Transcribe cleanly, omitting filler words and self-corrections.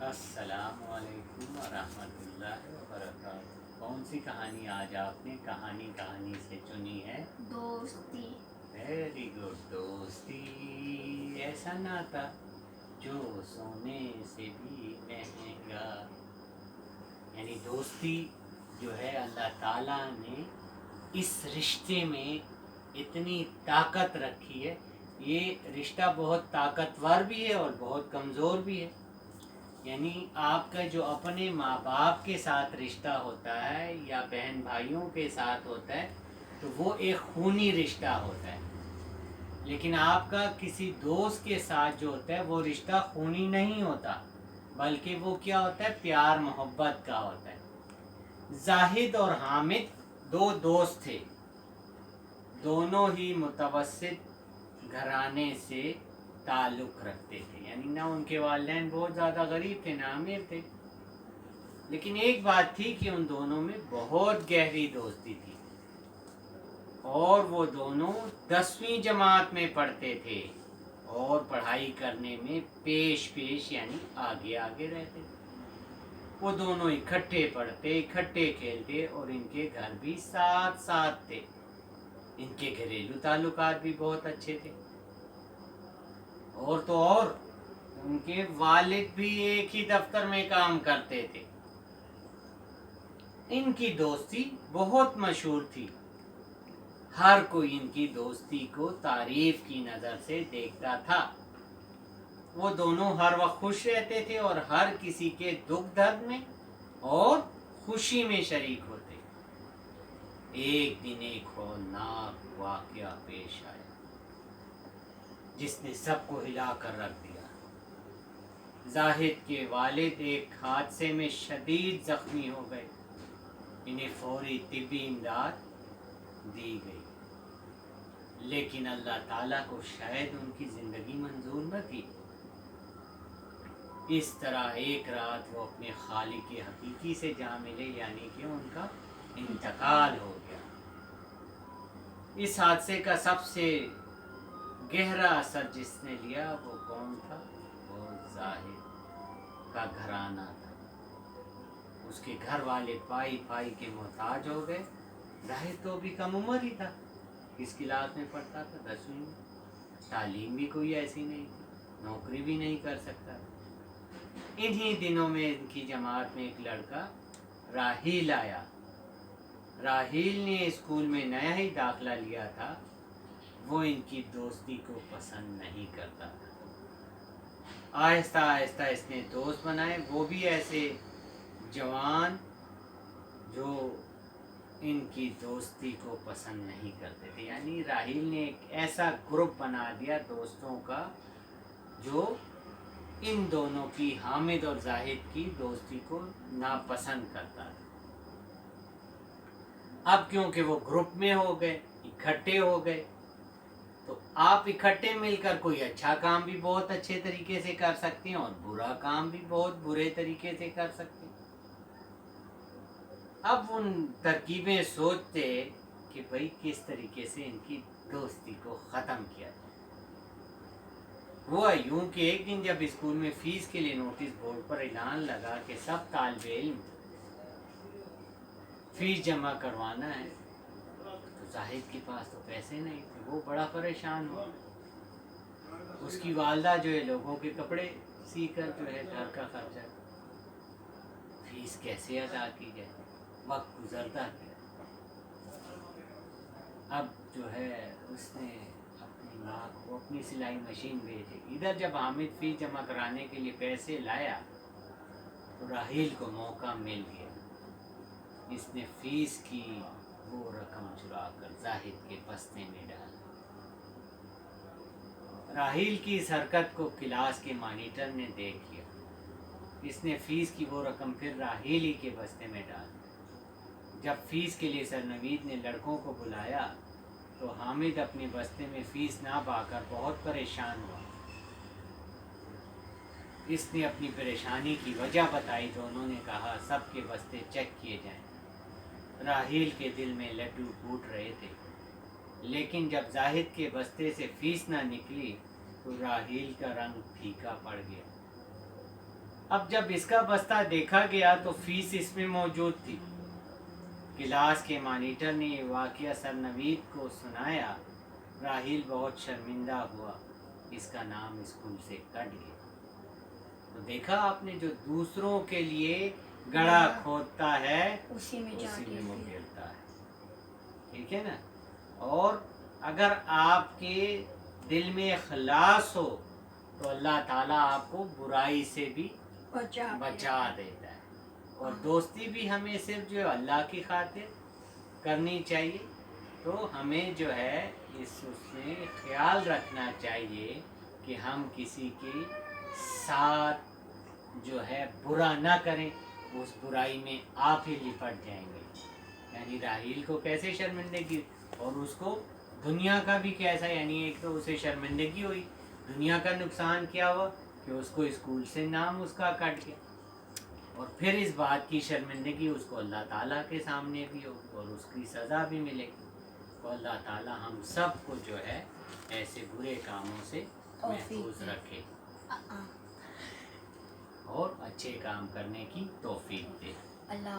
अस्सलाम वालेकुम वरहमतुल्लाहि वबरकातुहू। कौन सी कहानी आज आपने कहानी से चुनी है? दोस्ती। Very good. दोस्ती ऐसा नाता जो सोने से भी महंगा। यानी दोस्ती जो है अल्लाह ताला ने इस रिश्ते में इतनी ताकत रखी है। ये रिश्ता बहुत ताकतवर भी है और बहुत कमज़ोर भी है। यानी आपका जो अपने माँ बाप के साथ रिश्ता होता है या बहन भाइयों के साथ होता है तो वो एक खूनी रिश्ता होता है। लेकिन आपका किसी दोस्त के साथ जो होता है वो रिश्ता खूनी नहीं होता, बल्कि वो क्या होता है, प्यार मोहब्बत का होता है। जाहिद और हामिद दो दोस्त थे, दोनों ही मुतवस्सित घराने से ताल्लुक़ रखते थे। यानी ना उनके वालिदैन बहुत ज़्यादा गरीब थे ना अमीर थे, लेकिन एक बात थी कि उन दोनों में बहुत गहरी दोस्ती थी और वो दोनों 10वीं जमात में पढ़ते थे और पढ़ाई करने में पेश यानी आगे आगे रहते थे। वो दोनों इकट्ठे पढ़ते, इकट्ठे खेलते और इनके घर भी साथ साथ थे। इनके घरेलू ताल्लुकात भी बहुत अच्छे थे और तो और उनके वालिद भी एक ही दफ्तर में काम करते थे। इनकी दोस्ती बहुत मशहूर थी, हर कोई इनकी दोस्ती को तारीफ की नज़र से देखता था। वो दोनों हर वक्त खुश रहते थे और हर किसी के दुख दर्द में और खुशी में शरीक होते। एक दिन एक हौलनाक वाक़या पेश आया जिसने सबको हिला कर रख दिया। जाहिद के वालिद एक हादसे में शदीद ज़ख्मी हो गए। इन्हें फौरी तिब्बी इमदाद दी गई, लेकिन अल्लाह ताला को शायद उनकी ज़िंदगी मंजूर न थी। इस तरह एक रात वो अपने खालिक हकीकी से जा मिले, यानी कि उनका इंतकाल हो गया। इस हादसे का सबसे गहरा असर जिसने लिया वो कौन था? वो जाहिद का घराना था। उसके घर वाले पाई पाई के मोहताज हो गए। जाहिद तो अभी कम उम्र ही था, किस क्लास में पढ़ता था? 10वीं में। तालीम भी कोई ऐसी नहीं थी, नौकरी भी नहीं कर सकता। इन्हीं दिनों में इनकी जमात में एक लड़का राहील आया। राहील ने स्कूल में नया ही दाखिला लिया था। वो इनकी दोस्ती को पसंद नहीं करता था। आहिस्ता आहिस्ता इसने दोस्त बनाए, वो भी ऐसे जवान जो इनकी दोस्ती को पसंद नहीं करते थे। यानी राहील ने एक ऐसा ग्रुप बना दिया दोस्तों का जो इन दोनों की, हामिद और जाहिद की दोस्ती को नापसंद करता था। अब क्योंकि वो ग्रुप में हो गए, इकट्ठे हो गए, तो आप इकट्ठे मिलकर कोई अच्छा काम भी बहुत अच्छे तरीके से कर सकते हैं और बुरा काम भी बहुत बुरे तरीके से कर सकते हैं। अब उन तरकीबें सोचते कि भाई किस तरीके से इनकी दोस्ती को ख़त्म किया जाए। हुआ यूं कि एक दिन जब स्कूल में फ़ीस के लिए नोटिस बोर्ड पर ऐलान लगा कि सब तालिब इल्म फ़ीस जमा करवाना है, तो जाहिद के पास तो पैसे नहीं थे। वो बड़ा परेशान हुआ। उसकी वालदा जो है लोगों के कपड़े सीकर जो है घर का खर्चा, फीस कैसे अदा की जाए? वक्त गुजरता गया। अब जो है उसने अपनी माँ को अपनी सिलाई मशीन भेजी। इधर जब हामिद फीस जमा कराने के लिए पैसे लाया तो राहील को मौका मिल गया। इसने फीस की वो रकम चुराकर जाहिद के बस्ते में डाला। राहील की इस हरकत को क्लास के मॉनिटर ने देख लिया। इसने फीस की वो रकम फिर राहील ही के बस्ते में डाल दी। जब फीस के लिए सर नवीद ने लड़कों को बुलाया तो हामिद अपने बस्ते में फीस ना पाकर बहुत परेशान हुआ। इसने अपनी परेशानी की वजह बताई। दोनों ने कहा सबके बस्ते चेक किए जाएं। राहील के दिल में लड्डू फूट रहे थे, लेकिन जब जाहिद के बस्ते से फीस ना निकली तो राहील का रंग फीका पड़ गया। अब जब इसका बस्ता देखा गया तो फीस इसमें मौजूद थी। क्लास के मॉनिटर ने ये वाक़या सरनवीद को सुनाया। राहिल बहुत शर्मिंदा हुआ, इसका नाम स्कूल से कट गया। तो देखा आपने, जो दूसरों के लिए गड्ढा खोदता है उसी में उसी में वो जाके गिरता है। ठीक है ना। और अगर आपके दिल में इखलास हो तो अल्लाह ताला आपको बुराई से भी बचा देता है। और दोस्ती भी हमें सिर्फ जो है अल्लाह की खातिर करनी चाहिए। तो हमें जो है उसमें ख्याल रखना चाहिए कि हम किसी के साथ जो है बुरा ना करें, उस बुराई में आप ही लिपट जाएंगे। यानी राहील को कैसे शर्मिंदगी, और उसको दुनिया का भी कैसा, यानी एक तो उसे शर्मिंदगी हुई, दुनिया का नुकसान क्या हुआ कि उसको स्कूल से नाम उसका कट गया, और फिर इस बात की शर्मिंदगी उसको अल्लाह ताला के सामने भी होगी और उसकी सज़ा भी मिलेगी। तो अल्लाह ताला हम सब को जो है ऐसे बुरे कामों से महफूज रखे और अच्छे काम करने की तौफीक दे। अल्लाह